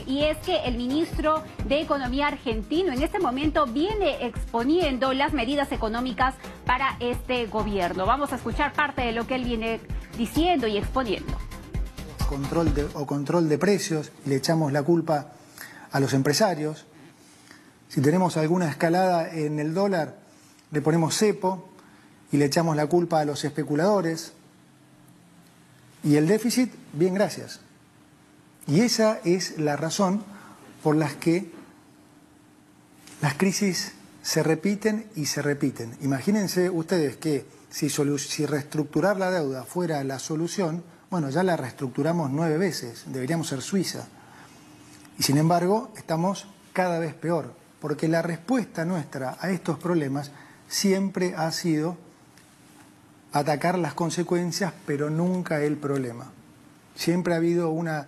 Y es que el ministro de Economía argentino en este momento viene exponiendo las medidas económicas para este gobierno. Vamos a escuchar parte de lo que él viene diciendo y exponiendo. Control de precios, le echamos la culpa a los empresarios. Si tenemos alguna escalada en el dólar, le ponemos cepo y le echamos la culpa a los especuladores. Y el déficit, bien, gracias. Y esa es la razón por la que las crisis se repiten y se repiten. Imagínense ustedes que si reestructurar la deuda fuera la solución, bueno, ya la reestructuramos 9 veces, deberíamos ser Suiza. Y sin embargo, estamos cada vez peor, porque la respuesta nuestra a estos problemas siempre ha sido atacar las consecuencias, pero nunca el problema. Siempre ha habido una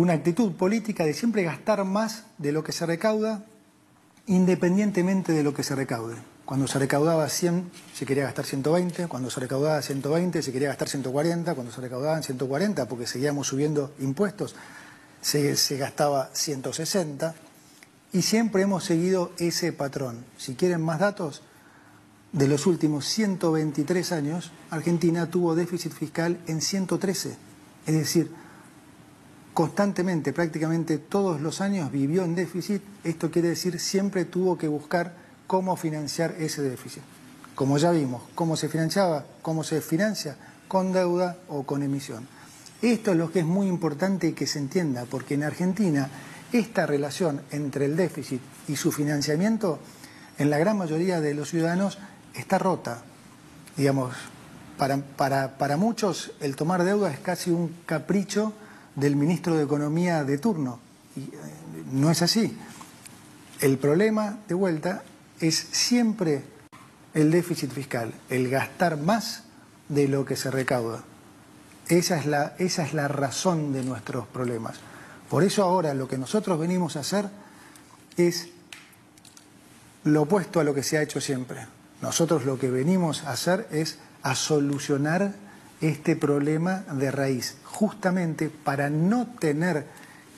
actitud política de siempre gastar más de lo que se recauda, independientemente de lo que se recaude. Cuando se recaudaba 100, se quería gastar 120, cuando se recaudaba 120, se quería gastar 140, cuando se recaudaban 140, porque seguíamos subiendo impuestos, se gastaba 160, y siempre hemos seguido ese patrón. Si quieren más datos, de los últimos 123 años, Argentina tuvo déficit fiscal en 113, es decir, constantemente, prácticamente todos los años vivió en déficit. Esto quiere decir siempre tuvo que buscar cómo financiar ese déficit. Como ya vimos, cómo se financiaba, cómo se financia, con deuda o con emisión. Esto es lo que es muy importante que se entienda, porque en Argentina esta relación entre el déficit y su financiamiento, en la gran mayoría de los ciudadanos, está rota. Digamos, para muchos el tomar deuda es casi un capricho del ministro de Economía de turno. Y no es así. El problema, de vuelta, es siempre el déficit fiscal, el gastar más de lo que se recauda. Esa es la razón de nuestros problemas. Por eso ahora lo que nosotros venimos a hacer es lo opuesto a lo que se ha hecho siempre. Nosotros lo que venimos a hacer es a solucionar este problema de raíz, justamente para no tener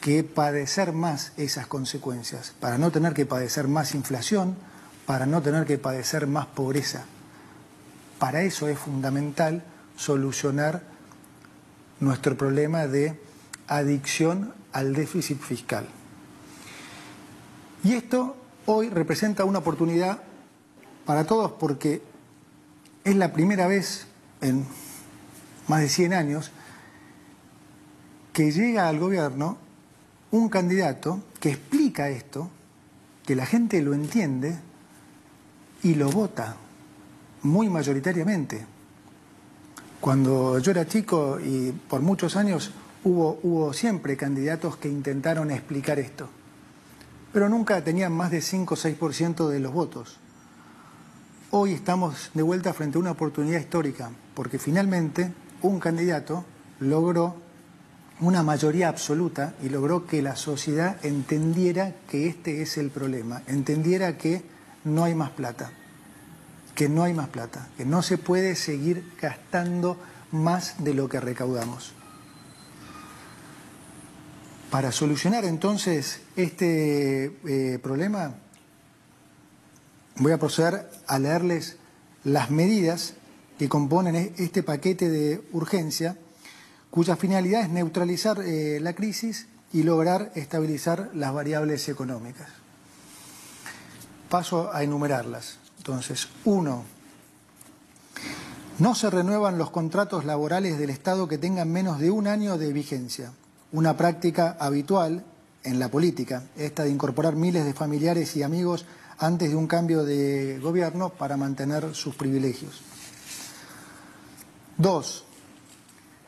que padecer más esas consecuencias, para no tener que padecer más inflación, para no tener que padecer más pobreza. Para eso es fundamental solucionar nuestro problema de adicción al déficit fiscal. Y esto hoy representa una oportunidad para todos, porque es la primera vez en más de 100 años que llega al gobierno un candidato que explica esto, que la gente lo entiende y lo vota muy mayoritariamente. Cuando yo era chico y por muchos años hubo siempre candidatos que intentaron explicar esto, pero nunca tenían más de 5 o 6% de los votos. Hoy estamos de vuelta frente a una oportunidad histórica, porque finalmente un candidato logró una mayoría absoluta y logró que la sociedad entendiera que este es el problema, entendiera que no hay más plata, que no se puede seguir gastando más de lo que recaudamos. Para solucionar entonces este problema, voy a proceder a leerles las medidas que componen este paquete de urgencia, cuya finalidad es neutralizar la crisis y lograr estabilizar las variables económicas. Paso a enumerarlas. Entonces, 1. No se renuevan los contratos laborales del Estado que tengan menos de 1 año de vigencia. Una práctica habitual en la política, esta de incorporar miles de familiares y amigos antes de un cambio de gobierno para mantener sus privilegios. 2.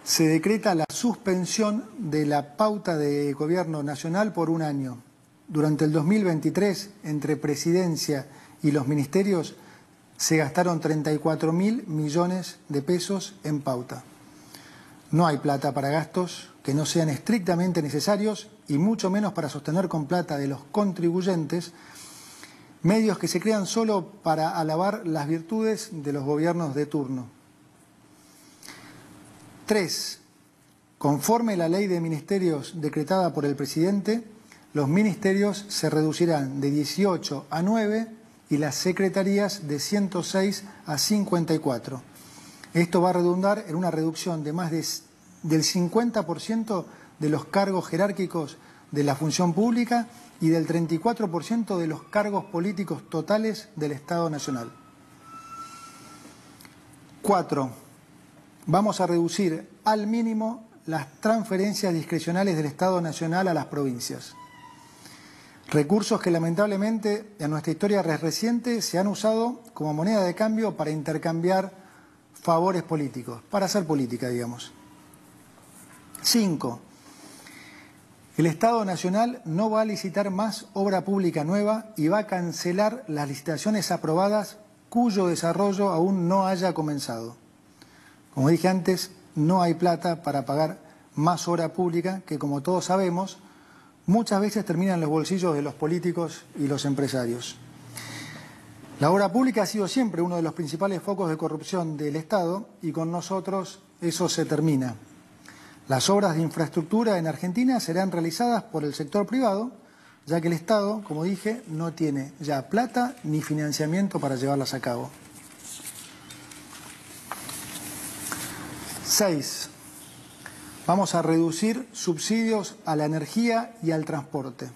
Se decreta la suspensión de la pauta de gobierno nacional por 1 año. Durante el 2023, entre Presidencia y los ministerios, se gastaron 34.000 millones de pesos en pauta. No hay plata para gastos que no sean estrictamente necesarios y mucho menos para sostener con plata de los contribuyentes medios que se crean solo para alabar las virtudes de los gobiernos de turno. 3. Conforme la ley de ministerios decretada por el presidente, los ministerios se reducirán de 18 a 9 y las secretarías de 106 a 54. Esto va a redundar en una reducción de más del 50% de los cargos jerárquicos de la función pública y del 34% de los cargos políticos totales del Estado Nacional. 4. Vamos a reducir al mínimo las transferencias discrecionales del Estado Nacional a las provincias. Recursos que lamentablemente en nuestra historia reciente se han usado como moneda de cambio para intercambiar favores políticos, para hacer política, digamos. 5. El Estado Nacional no va a licitar más obra pública nueva y va a cancelar las licitaciones aprobadas cuyo desarrollo aún no haya comenzado. Como dije antes, no hay plata para pagar más obra pública que, como todos sabemos, muchas veces termina en los bolsillos de los políticos y los empresarios. La obra pública ha sido siempre uno de los principales focos de corrupción del Estado y con nosotros eso se termina. Las obras de infraestructura en Argentina serán realizadas por el sector privado, ya que el Estado, como dije, no tiene ya plata ni financiamiento para llevarlas a cabo. 6. Vamos a reducir subsidios a la energía y al transporte.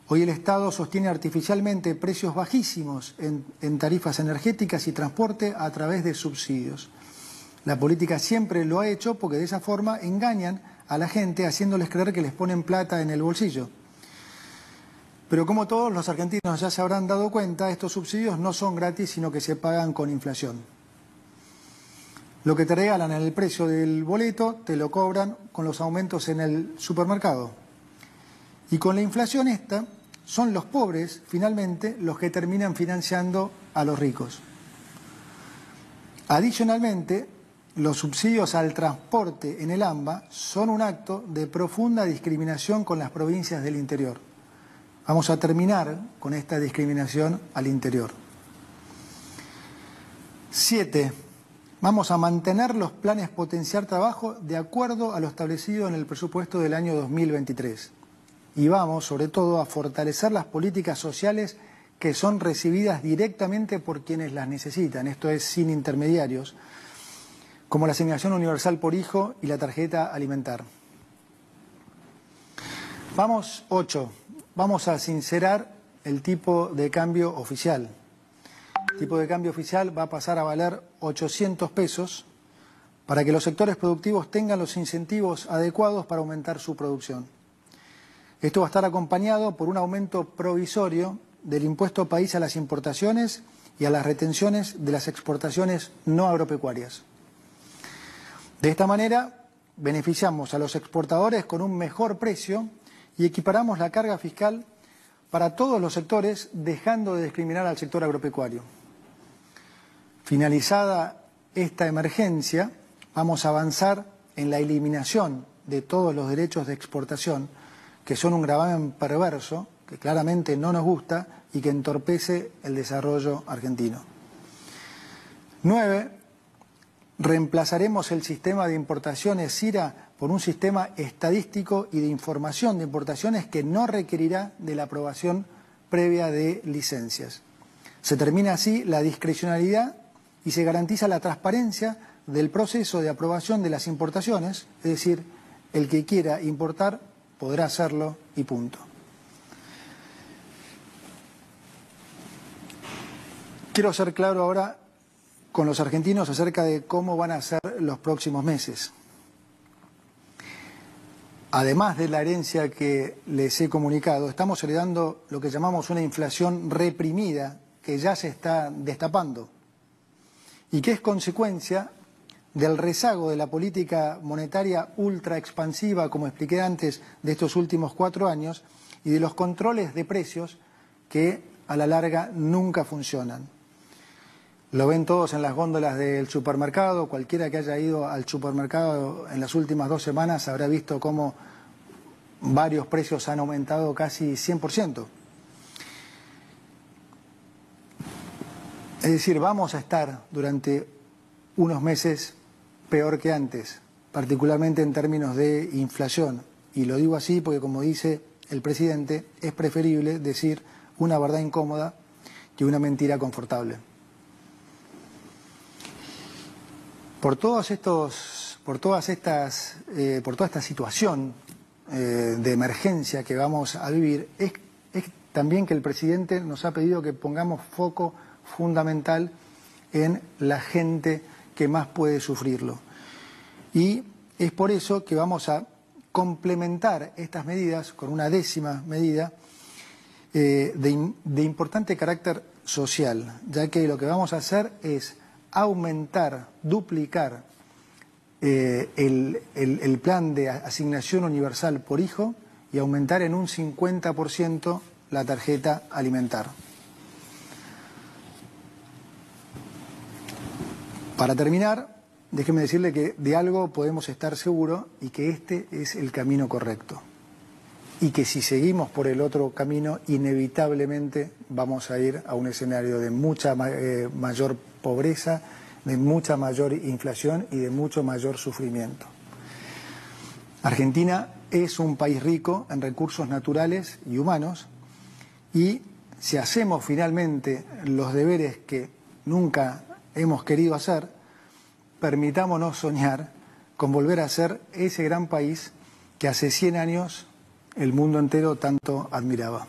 Hoy el Estado sostiene artificialmente precios bajísimos en tarifas energéticas y transporte a través de subsidios. La política siempre lo ha hecho porque de esa forma engañan a la gente haciéndoles creer que les ponen plata en el bolsillo. Pero como todos los argentinos ya se habrán dado cuenta, estos subsidios no son gratis, sino que se pagan con inflación. Lo que te regalan en el precio del boleto te lo cobran con los aumentos en el supermercado. Y con la inflación esta, son los pobres, finalmente, los que terminan financiando a los ricos. Adicionalmente, los subsidios al transporte en el AMBA son un acto de profunda discriminación con las provincias del interior. Vamos a terminar con esta discriminación al interior. 7. Vamos a mantener los planes potenciar trabajo de acuerdo a lo establecido en el presupuesto del año 2023. Y vamos, sobre todo, a fortalecer las políticas sociales que son recibidas directamente por quienes las necesitan, esto es, sin intermediarios, como la asignación universal por hijo y la tarjeta alimentar. 8. Vamos a sincerar el tipo de cambio oficial. El tipo de cambio oficial va a pasar a valer 800 pesos para que los sectores productivos tengan los incentivos adecuados para aumentar su producción. Esto va a estar acompañado por un aumento provisorio del impuesto país a las importaciones y a las retenciones de las exportaciones no agropecuarias. De esta manera, beneficiamos a los exportadores con un mejor precio y equiparamos la carga fiscal para todos los sectores, dejando de discriminar al sector agropecuario. Finalizada esta emergencia, vamos a avanzar en la eliminación de todos los derechos de exportación, que son un gravamen perverso, que claramente no nos gusta y que entorpece el desarrollo argentino. 9. Reemplazaremos el sistema de importaciones SIRA por un sistema estadístico y de información de importaciones que no requerirá de la aprobación previa de licencias. Se termina así la discrecionalidad y se garantiza la transparencia del proceso de aprobación de las importaciones, es decir, el que quiera importar podrá hacerlo y punto. Quiero ser claro ahora con los argentinos acerca de cómo van a ser los próximos meses. Además de la herencia que les he comunicado, estamos heredando lo que llamamos una inflación reprimida que ya se está destapando y que es consecuencia del rezago de la política monetaria ultra expansiva, como expliqué antes, de estos últimos 4 años y de los controles de precios que a la larga nunca funcionan. Lo ven todos en las góndolas del supermercado, cualquiera que haya ido al supermercado en las últimas 2 semanas habrá visto cómo varios precios han aumentado casi 100%. Es decir, vamos a estar durante unos meses peor que antes, particularmente en términos de inflación. Y lo digo así porque, como dice el presidente, es preferible decir una verdad incómoda que una mentira confortable. Por toda esta situación de emergencia que vamos a vivir, es también que el presidente nos ha pedido que pongamos foco fundamental en la gente que más puede sufrirlo. Y es por eso que vamos a complementar estas medidas con una 10ª medida de importante carácter social, ya que lo que vamos a hacer es aumentar, duplicar el plan de asignación universal por hijo y aumentar en un 50% la tarjeta alimentar. Para terminar, déjeme decirle que de algo podemos estar seguros y que este es el camino correcto. Y que si seguimos por el otro camino, inevitablemente vamos a ir a un escenario de mucha mayor pobreza, de mucha mayor inflación y de mucho mayor sufrimiento. Argentina es un país rico en recursos naturales y humanos y si hacemos finalmente los deberes que nunca hemos querido hacer, permitámonos soñar con volver a ser ese gran país que hace 100 años el mundo entero tanto admiraba.